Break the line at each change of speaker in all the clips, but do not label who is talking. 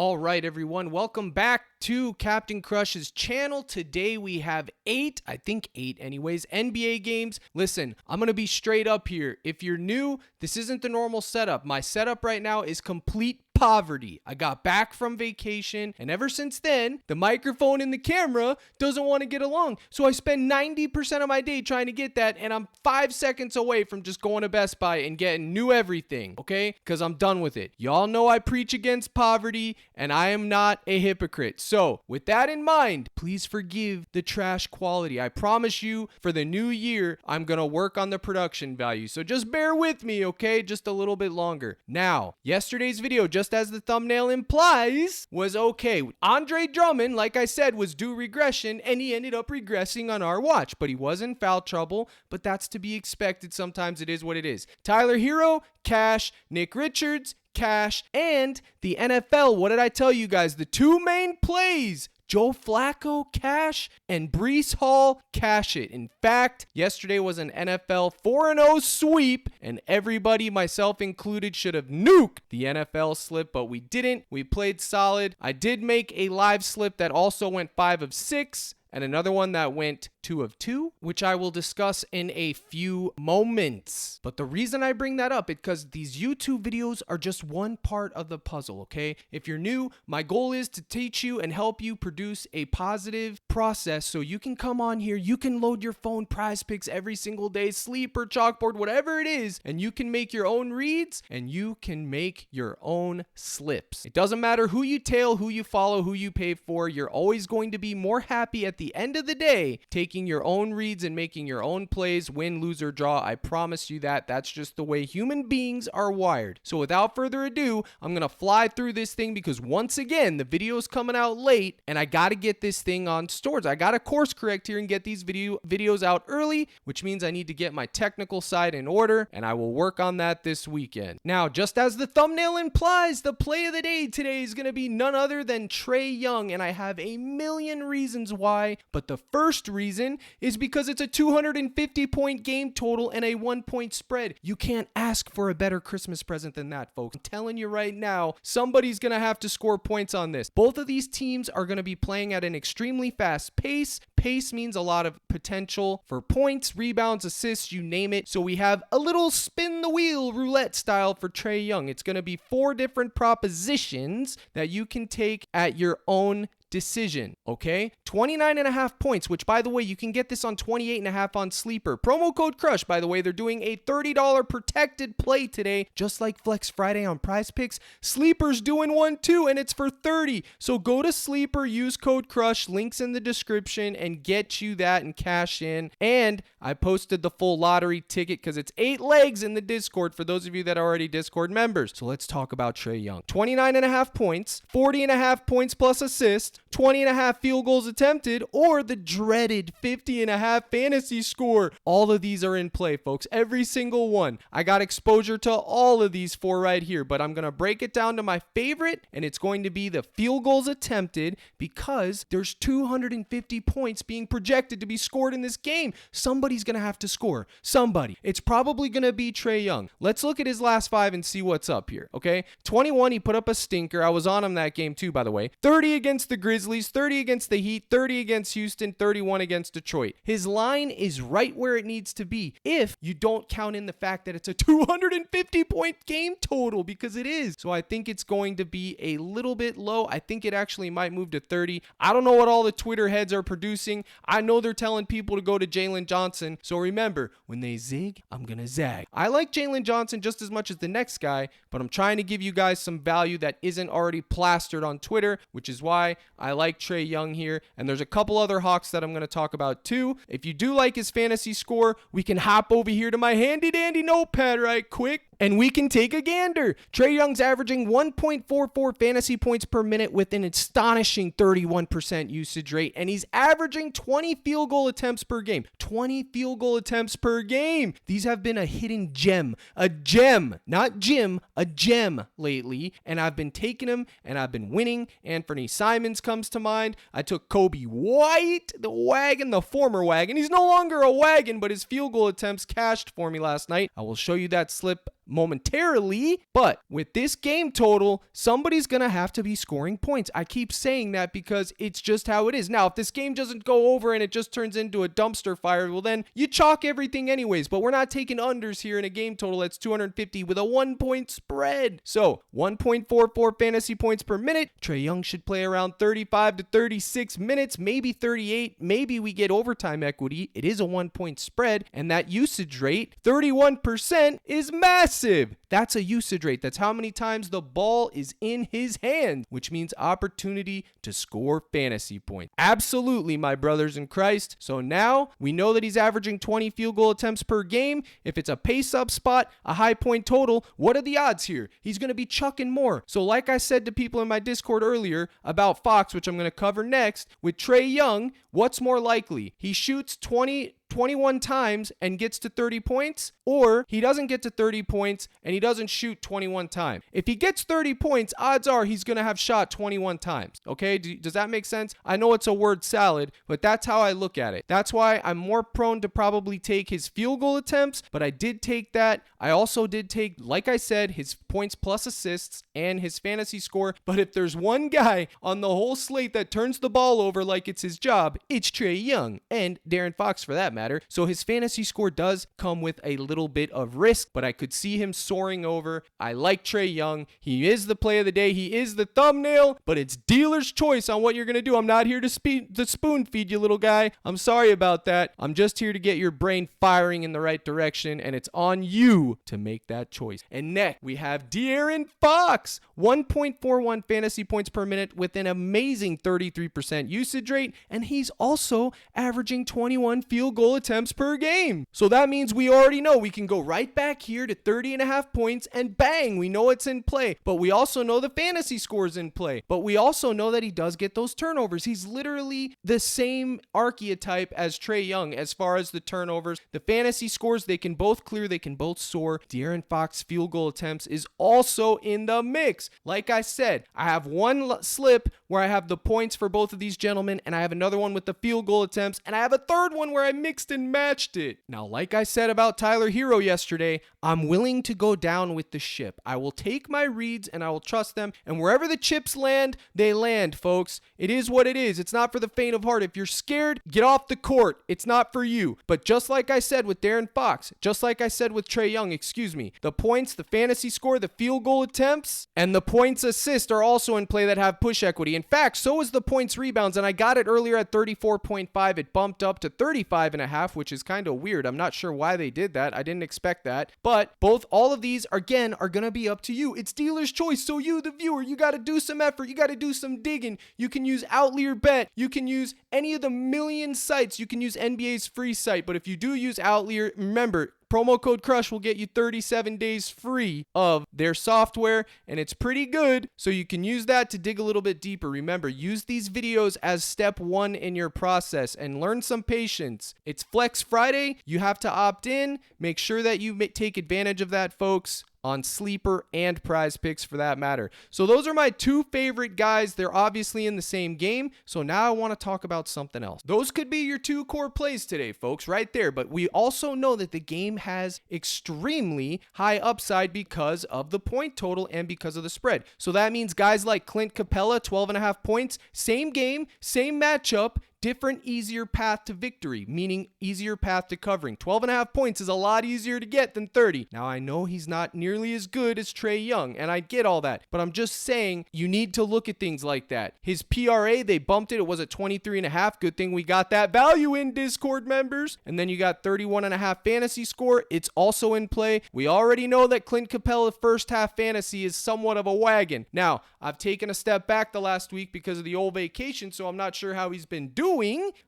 All right, everyone, welcome back to Captain Crush's channel. Today we have eight anyways, NBA games. Listen, I'm going to be straight up here. If you're new, this isn't the normal setup. My setup right now is complete poverty. I got back from vacation, and ever since then, the microphone and the camera doesn't want to get along. So I spend 90% of my day trying to get that, and I'm 5 seconds away from just going to Best Buy and getting new everything, okay? Because I'm done with it. Y'all know I preach against poverty, and I am not a hypocrite. So with that in mind, please forgive the trash quality. I promise you, for the new year, I'm going to work on the production value. So just bear with me, okay? Just a little bit longer. Now, yesterday's video, just as the thumbnail implies, was okay. Andre Drummond, like I said, was due regression, and he ended up regressing on our watch, but he was in foul trouble, but that's to be expected. Sometimes it is what it is. Tyler Hero, cash. Nick Richards, cash. And the NFL, what did I tell you guys? The two main plays, Joe Flacco, cash, and Breece Hall, cash it. In fact, yesterday was an NFL 4-0 sweep, and everybody, myself included, should have nuked the NFL slip, but we didn't. We played solid. I did make a live slip that also went 5 of 6. And another one that went 2 of 2, which I will discuss in a few moments. But the reason I bring that up is because these YouTube videos are just one part of the puzzle, okay? If you're new, my goal is to teach you and help you produce a positive process so you can come on here, you can load your phone, PrizePicks every single day, sleeper, chalkboard, whatever it is, and you can make your own reads and you can make your own slips. It doesn't matter who you tail, who you follow, who you pay for, you're always going to be more happy at the end of the day taking your own reads and making your own plays, win, lose, or draw. I promise you that. That's just the way human beings are wired. So without further ado, I'm going to fly through this thing because once again, the video is coming out late and I got to get this thing on stores. I got to course correct here and get these videos out early, which means I need to get my technical side in order, and I will work on that this weekend. Now, just as the thumbnail implies, the play of the day today is going to be none other than Trey Young, and I have a million reasons why. But the first reason is because it's a 250-point game total and a 1-point spread. You can't ask for a better Christmas present than that, folks. I'm telling you right now, somebody's going to have to score points on this. Both of these teams are going to be playing at an extremely fast pace. Pace means a lot of potential for points, rebounds, assists, you name it. So we have a little spin the wheel roulette style for Trey Young. It's going to be 4 different propositions that you can take at your own decision, okay? 29.5 points, which by the way, you can get this on 28.5 on Sleeper. Promo code CRUSH, by the way, they're doing a $30 protected play today, just like Flex Friday on PrizePicks. Sleeper's doing one too, and it's for $30. So go to Sleeper, use code CRUSH, links in the description, and get you that and cash in. And I posted the full lottery ticket because it's 8 legs in the Discord for those of you that are already Discord members. So let's talk about Trey Young. 29.5 points, 40.5 points plus assist, 20.5 field goals attempted, or the dreaded 50.5 fantasy score. All of these are in play, folks. Every single one. I got exposure to all of these 4 right here, but I'm going to break it down to my favorite, and it's going to be the field goals attempted because there's 250 points being projected to be scored in this game. Somebody's going to have to score. Somebody. It's probably going to be Trey Young. Let's look at his last 5 and see what's up here, okay? 21, he put up a stinker. I was on him that game too, by the way. 30 against the Grizzlies, 30 against the Heat, 30 against Houston, 31 against Detroit. His line is right where it needs to be if you don't count in the fact that it's a 250-point game total, because it is. So I think it's going to be a little bit low. I think it actually might move to 30. I don't know what all the Twitter heads are producing. I know they're telling people to go to Jalen Johnson. So remember, when they zig, I'm going to zag. I like Jalen Johnson just as much as the next guy, but I'm trying to give you guys some value that isn't already plastered on Twitter, which is why I like Trey Young here. And there's a couple other Hawks that I'm going to talk about too. If you do like his fantasy score, we can hop over here to my handy dandy notepad right quick, and we can take a gander. Trey Young's averaging 1.44 fantasy points per minute with an astonishing 31% usage rate, and he's averaging 20 field goal attempts per game. 20 field goal attempts per game. These have been a hidden gem. A gem, not Jim, a gem lately, and I've been taking them, and I've been winning. Anthony Simons comes to mind. I took Kobe White, the wagon, the former wagon. He's no longer a wagon, but his field goal attempts cashed for me last night. I will show you that slip momentarily, but with this game total, somebody's going to have to be scoring points. I keep saying that because it's just how it is. Now, if this game doesn't go over and it just turns into a dumpster fire, well, then you chalk everything anyways, but we're not taking unders here in a game total that's 250 with a 1-point spread. So 1.44 fantasy points per minute. Trey Young should play around 35 to 36 minutes, maybe 38. Maybe we get overtime equity. It is a 1-point spread, and that usage rate, 31%, is massive. That's a usage rate. That's how many times the ball is in his hand, which means opportunity to score fantasy points. Absolutely, my brothers in Christ. So now we know that he's averaging 20 field goal attempts per game. If it's a pace-up spot, a high point total, what are the odds here? He's going to be chucking more. So like I said to people in my Discord earlier about Fox, which I'm going to cover next, with Trey Young, what's more likely? He shoots 21 times and gets to 30 points, or he doesn't get to 30 points and he doesn't shoot 21 times. If he gets 30 points, odds are he's going to have shot 21 times. Okay? Does that make sense? I know it's a word salad, but that's how I look at it. That's why I'm more prone to probably take his field goal attempts, but I did take that. I also did take, like I said, his points plus assists and his fantasy score. But if there's one guy on the whole slate that turns the ball over like it's his job, it's Trey Young and Darren Fox for that matter. So his fantasy score does come with a little bit of risk, but I could see him soaring over. I like Trey Young. He is the play of the day. He is the thumbnail, but it's dealer's choice on what you're going to do. I'm not here to spoon feed you, little guy. I'm sorry about that. I'm just here to get your brain firing in the right direction, and it's on you to make that choice. And next, we have De'Aaron Fox, 1.41 fantasy points per minute with an amazing 33% usage rate, and he's also averaging 21 field goal attempts per game. So that means we already know we can go right back here to 30.5 points and bang, we know it's in play. But we also know the fantasy scores in play. But we also know that he does get those turnovers. He's literally the same archetype as Trey Young as far as the turnovers. The fantasy scores, they can both clear, they can both soar. De'Aaron Fox field goal attempts is also in the mix. Like I said, I have one slip where I have the points for both of these gentlemen, and I have another one with the field goal attempts, and I have a third one where I mixed and matched it. Now, like I said about Tyler Hero yesterday, I'm willing to go down with the ship. I will take my reads and I will trust them, and wherever the chips land, they land, folks. It is what it is. It's not for the faint of heart. If you're scared, get off the court. It's not for you. But just like I said with Darren Fox, just like I said with Trey Young, the points, the fantasy score, the field goal attempts, and the points assist are also in play that have push equity. In fact, so is the points rebounds, and I got it earlier at 34.5. It bumped up to 35.5, which is kind of weird. I'm not sure why they did that. I didn't expect that. But all of these, again, are going to be up to you. It's dealer's choice. So you, the viewer, you got to do some effort. You got to do some digging. You can use Outlier Bet. You can use any of the million sites. You can use NBA's free site. But if you do use Outlier, remember, promo code CRUSH will get you 37 days free of their software, and it's pretty good, so you can use that to dig a little bit deeper. Remember, use these videos as step one in your process and learn some patience. It's Flex Friday. You have to opt in. Make sure that you take advantage of that, folks, on Sleeper and PrizePicks for that matter. So those are my two favorite guys. They're obviously in the same game. So now I want to talk about something else. Those could be your two core plays today, folks, right there. But we also know that the game has extremely high upside because of the point total and because of the spread. So that means guys like Clint Capella, 12.5 points, same game, same matchup, different, easier path to victory, meaning easier path to covering. 12.5 points is a lot easier to get than 30. Now, I know he's not nearly as good as Trey Young, and I get all that, but I'm just saying you need to look at things like that. His PRA, they bumped it. It was at 23.5. Good thing we got that value in, Discord members. And then you got 31.5 fantasy score. It's also in play. We already know that Clint Capella first half fantasy is somewhat of a wagon. Now, I've taken a step back the last week because of the old vacation, so I'm not sure how he's been doing,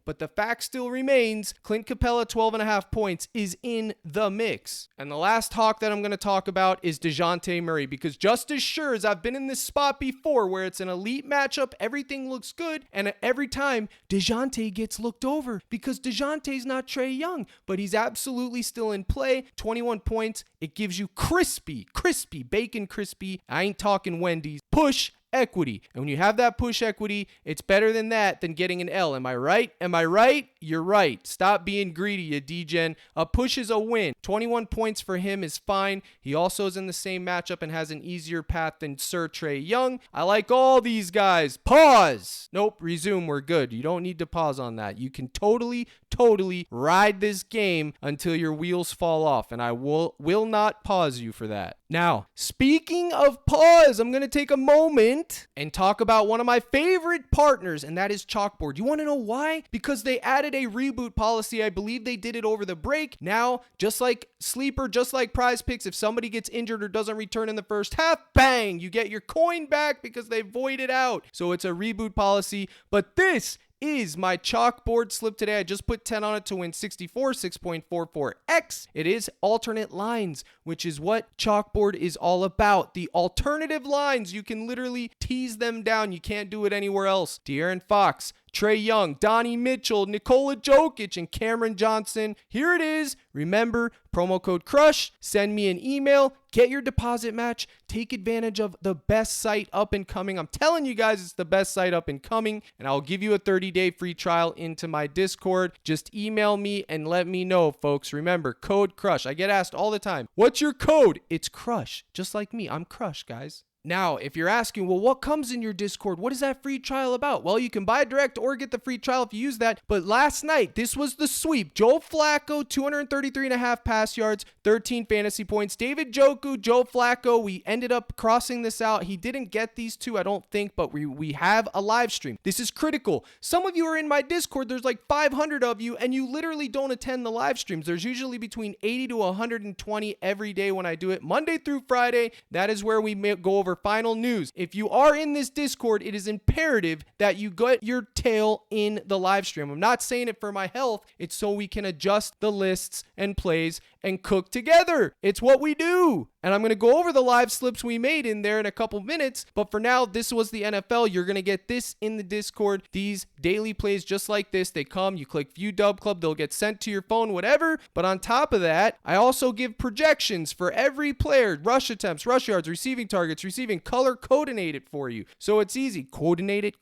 but the fact still remains, Clint Capella, 12.5 points, is in the mix. And the last hawk that I'm going to talk about is DeJounte Murray, because just as sure as I've been in this spot before where it's an elite matchup, everything looks good, and every time DeJounte gets looked over because DeJounte's not Trey Young, but he's absolutely still in play. 21 points. It gives you crispy, bacon crispy, I ain't talking Wendy's, push equity. And when you have that push equity, it's better than that than getting an L. Am I right? Am I right? You're right. Stop being greedy, you degen. A push is a win. 21 points for him is fine. He also is in the same matchup and has an easier path than Sir Trey Young. I like all these guys. Pause. Nope, resume. We're good. You don't need to pause on that. You can totally ride this game until your wheels fall off, and I will not pause you for that. Now, speaking of pause, I'm going to take a moment and talk about one of my favorite partners, and that is Chalkboard. You want to know why? Because they added a reboot policy. I believe they did it over the break. Now, just like Sleeper, just like PrizePicks, if somebody gets injured or doesn't return in the first half, bang, you get your coin back because they void it out. So it's a reboot policy, but this is my Chalkboard slip today. I just put 10 on it to win 64, 6.44x. It is alternate lines, which is what Chalkboard is all about. The alternative lines, you can literally tease them down. You can't do it anywhere else. De'Aaron Fox, Trey Young, Donnie Mitchell, Nikola Jokic, and Cameron Johnson. Here it is. Remember, promo code CRUSH. Send me an email. Get your deposit match. Take advantage of the best site up and coming. I'm telling you guys, it's the best site up and coming. And I'll give you a 30-day free trial into my Discord. Just email me and let me know, folks. Remember, code CRUSH. I get asked all the time, what's your code? It's CRUSH. Just like me. I'm CRUSH, guys. Now, if you're asking, well, what comes in your Discord? What is that free trial about? Well, you can buy direct or get the free trial if you use that. But last night, this was the sweep. Joe Flacco, 233.5 pass yards, 13 fantasy points. David Njoku, Joe Flacco, we ended up crossing this out. He didn't get these two, I don't think, but we have a live stream. This is critical. Some of you are in my Discord. There's like 500 of you, and you literally don't attend the live streams. There's usually between 80 to 120 every day when I do it. Monday through Friday, that is where we go over final news. If you are in this Discord, it is imperative that you get your tail in the live stream. I'm not saying it for my health. It's so we can adjust the lists and plays and cook together. It's what we do. And I'm going to go over the live slips we made in there in a couple minutes. But for now, this was the NFL. You're going to get this in the Discord. These daily plays just like this. They come, you click View Dub Club. They'll get sent to your phone, whatever. But on top of that, I also give projections for every player. Rush attempts, rush yards, receiving targets, receiving color coordinated for you. So it's easy. Coordinate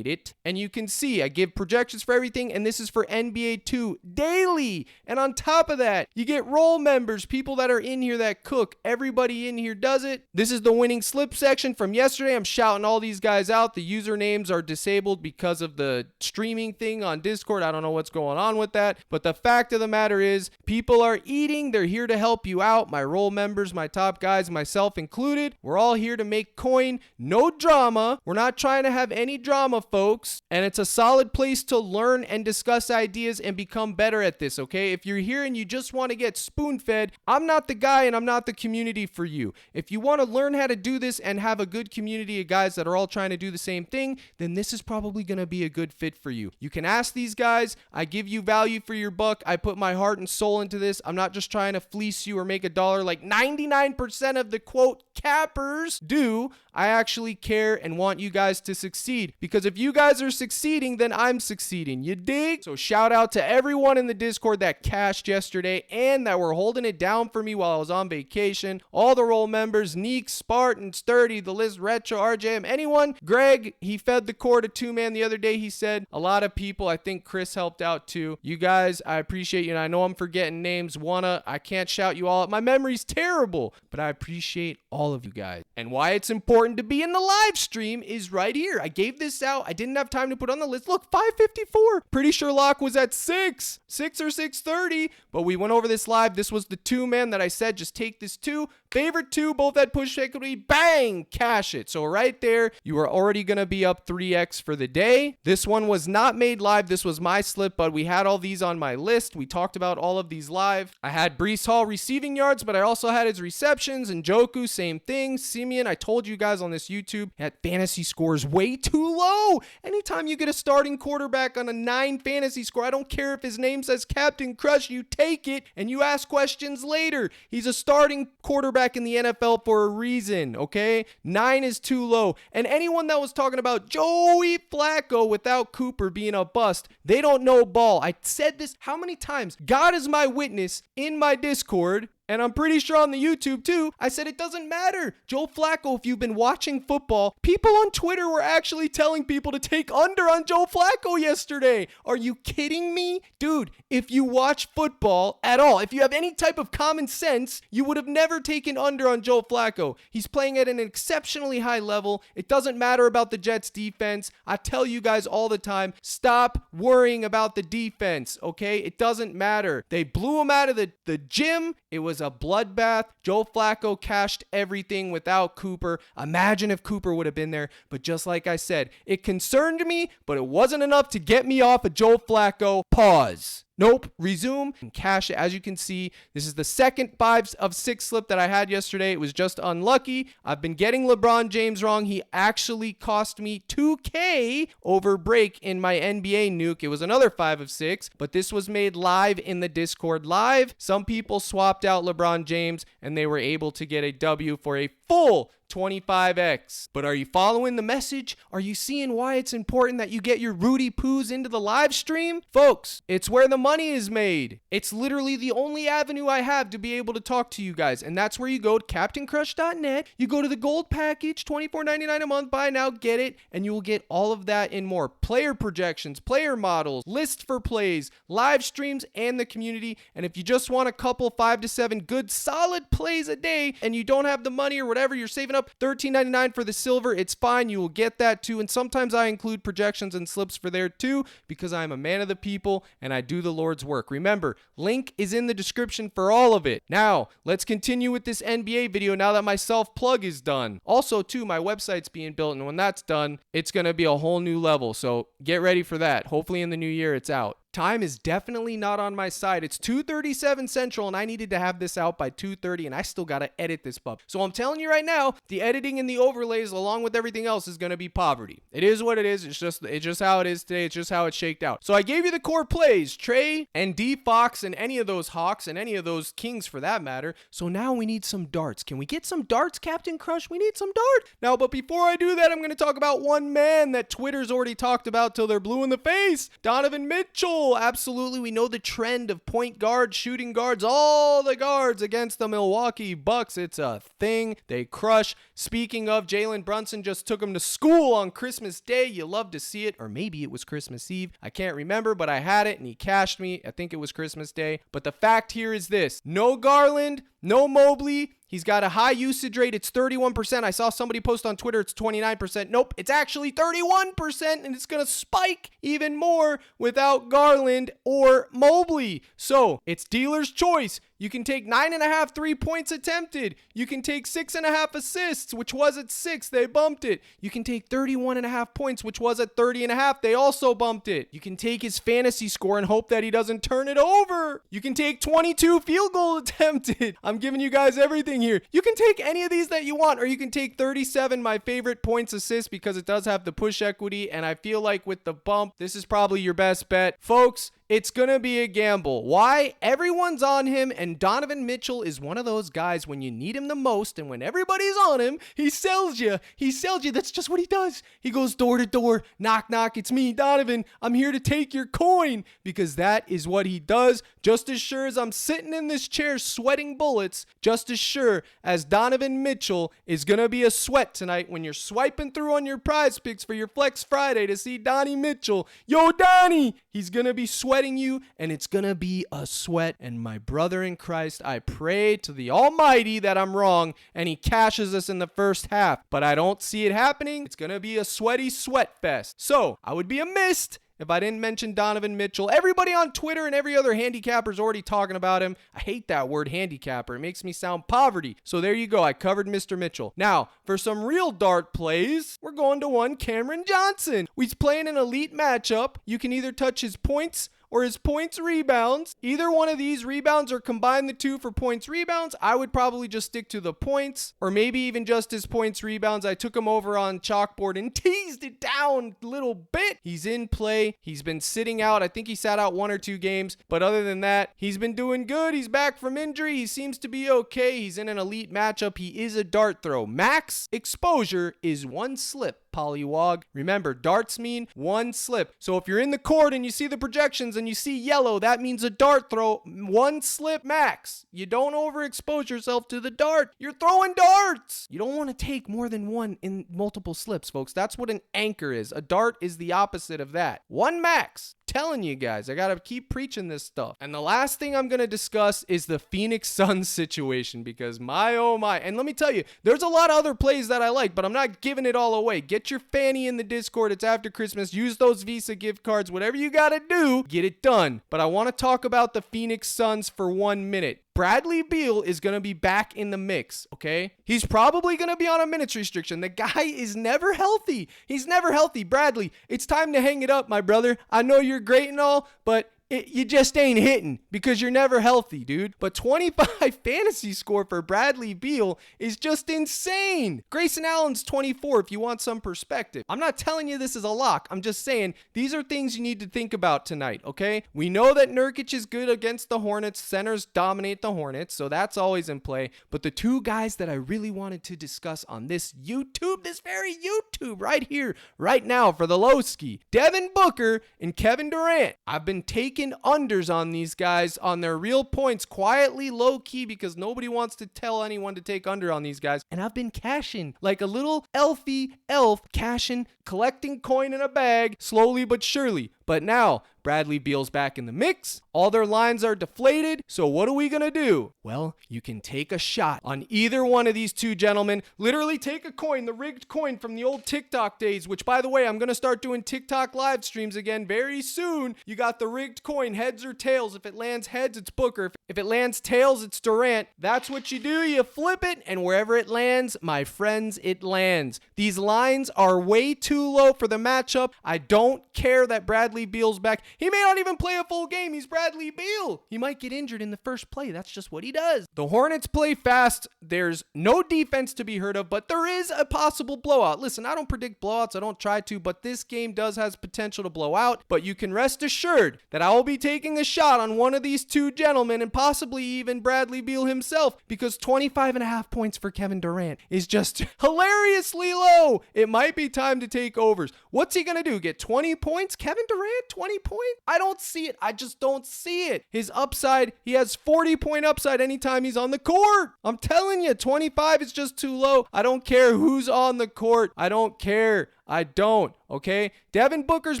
it. And you can see I give projections for everything. And this is for NBA 2 daily. And on top of that, you get role members, people that are in here that cook. Everybody in here does it. This is the winning slip section from yesterday. I'm shouting all these guys out. The usernames are disabled because of the streaming thing on Discord. I don't know what's going on with that. But the fact of the matter is, people are eating. They're here to help you out. My role members, my top guys, myself included. We're all here to make coin. No drama. We're not trying to have any drama, folks. And it's a solid place to learn and discuss ideas and become better at this, okay? If you're here and you just want to get spoon-fed, I'm not the guy and I'm not the community for you. If you want to learn how to do this and have a good community of guys that are all trying to do the same thing, then this is probably going to be a good fit for you. You can ask these guys. I give you value for your buck. I put my heart and soul into this. I'm not just trying to fleece you or make a dollar like 99% of the quote cappers do. I actually care and want you guys to succeed, because if you guys are succeeding, then I'm succeeding. You dig? So shout out to everyone in the Discord that cashed yesterday and that were holding it down for me while I was on vacation. All the role members, Neek, Spartan, Sturdy, The List, Retro, RJM, anyone. Greg, he fed the core to two-man the other day, he said. A lot of people. I think Chris helped out too. You guys, I appreciate you, and I know I'm forgetting names. I can't shout you all out. My memory's terrible, but I appreciate all of you guys. And why it's important to be in the live stream is right here. I gave this out. I didn't have time to put on the list. Look, 554. Pretty sure lock was at 6 or 6:30, but we went over this live. This was the two-man that I said, just take this two. Favorite two, both had push equity. Bang! Cash it. So right there, you are already going to be up 3x for the day. This one was not made live. This was my slip, but we had all these on my list. We talked about all of these live. I had Breece Hall receiving yards, but I also had his receptions. And Njoku, same thing. Simeon, I told you guys on this YouTube, had fantasy scores way too low. Anytime you get a starting quarterback on a 9 fantasy score, I don't care if his name says Captain Crush, you take it and you ask questions later. He's a starting quarterback in the NFL for a reason, okay? 9 is too low. And anyone that was talking about Joey Flacco without Cooper being a bust, they don't know ball. I said this how many times? God is my witness in my Discord. and I'm pretty sure on the YouTube too, I said it doesn't matter. Joe Flacco, if you've been watching football, people on Twitter were actually telling people to take under on Joe Flacco yesterday. Are you kidding me? Dude, if you watch football at all, if you have any type of common sense, you would have never taken under on Joe Flacco. He's playing at an exceptionally high level. It doesn't matter about the Jets defense. I tell you guys all the time, stop worrying about the defense, okay? It doesn't matter. They blew him out of the gym. It was a bloodbath. Joe Flacco cashed everything without Cooper. Imagine if Cooper would have been there. But just like I said, it concerned me, but it wasn't enough to get me off of Joe Flacco. Pause. Nope. Resume and cash it. As you can see, this is the second 5 of 6 slip that I had yesterday. It was just unlucky. I've been getting LeBron James wrong. He actually cost me $2K over break in my NBA nuke. It was another 5 of 6, but this was made live in the Discord live. Some people swapped out LeBron James and they were able to get a W for a full 25x. But are you following the message? Are you seeing why it's important that you get your Rudy Poos into the live stream? Folks, it's where the money is made. It's literally the only avenue I have to be able to talk to you guys. And that's where you go to CaptainCrush.net. You go to the gold package, $24.99 a month. Buy now, get it. And you will get all of that and more. Player projections, player models, list for plays, live streams, and the community. And if you just want a couple 5 to 7 good solid plays a day and you don't have the money or whatever, you're saving up $13.99 for the silver, it's fine. You will get that too. And sometimes I include projections and slips for there too because I'm a man of the people and I do the Lord's work. Remember, link is in the description for all of it. Now, let's continue with this NBA video now that my self-plug is done. Also, too, my website's being built, and when that's done, it's going to be a whole new level. So get ready for that. Hopefully in the new year, it's out. Time is definitely not on my side. It's 2:37 Central, and I needed to have this out by 2:30, and I still got to edit this pup. So I'm telling you right now, the editing and the overlays, along with everything else, is going to be poverty. It is what it is. It's just how it is today. It's just how it's shaked out. So I gave you the core plays, Trey and D Fox, and any of those Hawks, and any of those Kings for that matter. So now we need some darts. Can we get some darts, Captain Crush? We need some darts. Now, but before I do that, I'm going to talk about one man that Twitter's already talked about till they're blue in the face. Donovan Mitchell. Absolutely, we know the trend of point guards, shooting guards, all the guards against the Milwaukee Bucks. It's a thing. They crush. Speaking of, Jalen Brunson just took him to school on Christmas Day. You love to see it. Or maybe it was Christmas Eve. I can't remember, but I had it and he cashed me. I think it was Christmas Day. But the fact here is this. No Garland, no Mobley. He's got a high usage rate. It's 31%. I saw somebody post on Twitter it's 29%. Nope, it's actually 31%, and it's going to spike even more without Garland or Mobley. So it's dealer's choice. You can take 9.5 3-points attempted. You can take 6.5 assists, which was at 6. They bumped it. You can take 31.5 points, which was at 30.5. They also bumped it. You can take his fantasy score and hope that he doesn't turn it over. You can take 22 field goal attempted. I'm giving you guys everything here. You can take any of these that you want, or you can take 37, my favorite, points assist because it does have the push equity, and I feel like with the bump, this is probably your best bet. Folks, it's going to be a gamble. Why? Everyone's on him, and Donovan Mitchell is one of those guys when you need him the most, and when everybody's on him, he sells you. He sells you. That's just what he does. He goes door to door, knock, knock. It's me, Donovan. I'm here to take your coin, because that is what he does. Just as sure as I'm sitting in this chair sweating bullets, just as sure as Donovan Mitchell is going to be a sweat tonight when you're swiping through on your prize picks for your Flex Friday to see Donnie Mitchell. Yo, Donnie! He's going to be sweating you, and it's going to be a sweat. And my brother in Christ, I pray to the Almighty that I'm wrong, and he cashes us in the first half. But I don't see it happening. It's going to be a sweaty sweat fest. So I would be amiss if I didn't mention Donovan Mitchell. Everybody on Twitter and every other handicapper is already talking about him. I hate that word handicapper. It makes me sound poverty. So there you go. I covered Mr. Mitchell. Now, for some real dart plays, we're going to one Cameron Johnson. He's playing an elite matchup. You can either touch his points or his points rebounds. Either one of these rebounds or combine the two for points rebounds. I would probably just stick to the points, or maybe even just his points rebounds. I took him over on chalkboard and teased it down a little bit. He's in play. He's been sitting out. I think he sat out 1 or 2 games, but other than that, he's been doing good. He's back from injury. He seems to be okay. He's in an elite matchup. He is a dart throw. Max exposure is 1 slip Pollywog. Remember, darts mean one slip. So if you're in the court and you see the projections and you see yellow, that means a dart throw, one slip max. You don't overexpose yourself to the dart. You're throwing darts. You don't want to take more than one in multiple slips, folks. That's what an anchor is. A dart is the opposite of that. One max. Telling you guys, I gotta keep preaching this stuff. And the last thing I'm gonna discuss is the Phoenix Suns situation, because my oh my, and let me tell you, there's a lot of other plays that I like, but I'm not giving it all away. Get your fanny in the Discord. It's after Christmas. Use those Visa gift cards. Whatever you gotta do, get it done. But I want to talk about the Phoenix Suns for 1 minute. Bradley Beal is going to be back in the mix, okay? He's probably going to be on a minutes restriction. The guy is never healthy. He's never healthy. Bradley, it's time to hang it up, my brother. I know you're great and all, but you just ain't hitting because you're never healthy, dude. But 25 fantasy score for Bradley Beal is just insane. Grayson Allen's 24 if you want some perspective. I'm not telling you this is a lock. I'm just saying these are things you need to think about tonight, okay? We know that Nurkic is good against the Hornets. Centers dominate the Hornets, so that's always in play. But the two guys that I really wanted to discuss on this YouTube, this very YouTube right here, right now for the Lowski, Devin Booker and Kevin Durant. I've been taking unders on these guys on their real points quietly, low key, because nobody wants to tell anyone to take under on these guys. And I've been cashing like a little elfy elf, cashing, collecting coin in a bag, slowly but surely. But now Bradley Beal's back in the mix. All their lines are deflated. So what are we going to do? Well, you can take a shot on either one of these two gentlemen. Literally take a coin, the rigged coin from the old TikTok days, which, by the way, I'm going to start doing TikTok live streams again very soon. You got the rigged coin, heads or tails. If it lands heads, it's Booker. If it lands tails, it's Durant. That's what you do. You flip it, and wherever it lands, my friends, it lands. These lines are way too low for the matchup. I don't care that Bradley Beal's back. He may not even play a full game. He's Bradley Beal. He might get injured in the first play. That's just what he does. The Hornets play fast. There's no defense to be heard of, but there is a possible blowout. Listen, I don't predict blowouts. I don't try to, but this game does has potential to blow out. But you can rest assured that I will be taking a shot on one of these two gentlemen and possibly even Bradley Beal himself, because 25.5 points for Kevin Durant is just hilariously low. It might be time to take overs. What's he going to do? Get 20 points? Kevin Durant, 20 points? I don't see it. I just don't see it. His upside, he has 40-point upside anytime he's on the court. I'm telling you, 25 is just too low. I don't care who's on the court. I don't care. I don't, okay? Devin Booker's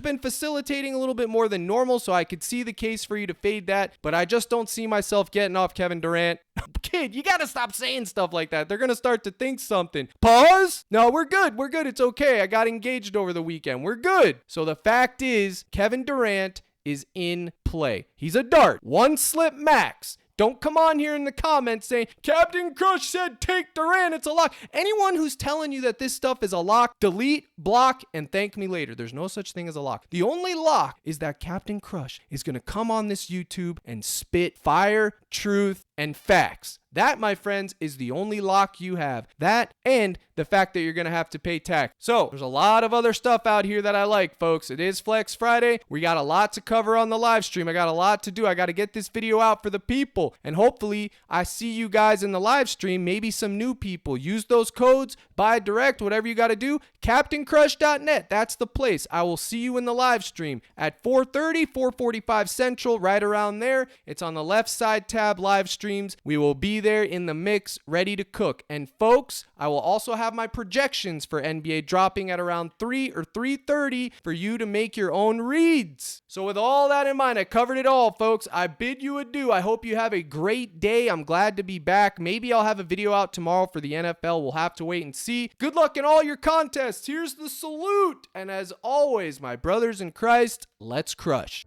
been facilitating a little bit more than normal, so I could see the case for you to fade that, but I just don't see myself getting off Kevin Durant. Kid, you gotta stop saying stuff like that. They're gonna start to think something. Pause? No, we're good. We're good. It's okay. I got engaged over the weekend. We're good. So the fact is, Kevin Durant is in play. He's a dart. One slip max. Don't come on here in the comments saying, Captain Crush said take Durant, it's a lock. Anyone who's telling you that this stuff is a lock, delete, block, and thank me later. There's no such thing as a lock. The only lock is that Captain Crush is going to come on this YouTube and spit fire, truth, and facts. That, my friends, is the only lock you have. That and the fact that you're going to have to pay tax. So there's a lot of other stuff out here that I like, folks. It is Flex Friday. We got a lot to cover on the live stream. I got a lot to do. I got to get this video out for the people. And hopefully I see you guys in the live stream, maybe some new people. Use those codes, buy direct, whatever you got to do. CaptainCrush.net. That's the place. I will see you in the live stream at 4:30, 4:45 Central, right around there. It's on the left side tab, live streams. We will be there in the mix, ready to cook. And folks, I will also have my projections for NBA dropping at around 3 or 3:30 for you to make your own reads. So with all that in mind, I covered it all, folks. I bid you adieu. I hope you have a great day. I'm glad to be back. Maybe I'll have a video out tomorrow for the NFL. We'll have to wait and see. Good luck in all your contests. Here's the salute. And as always, my brothers in Christ, let's crush.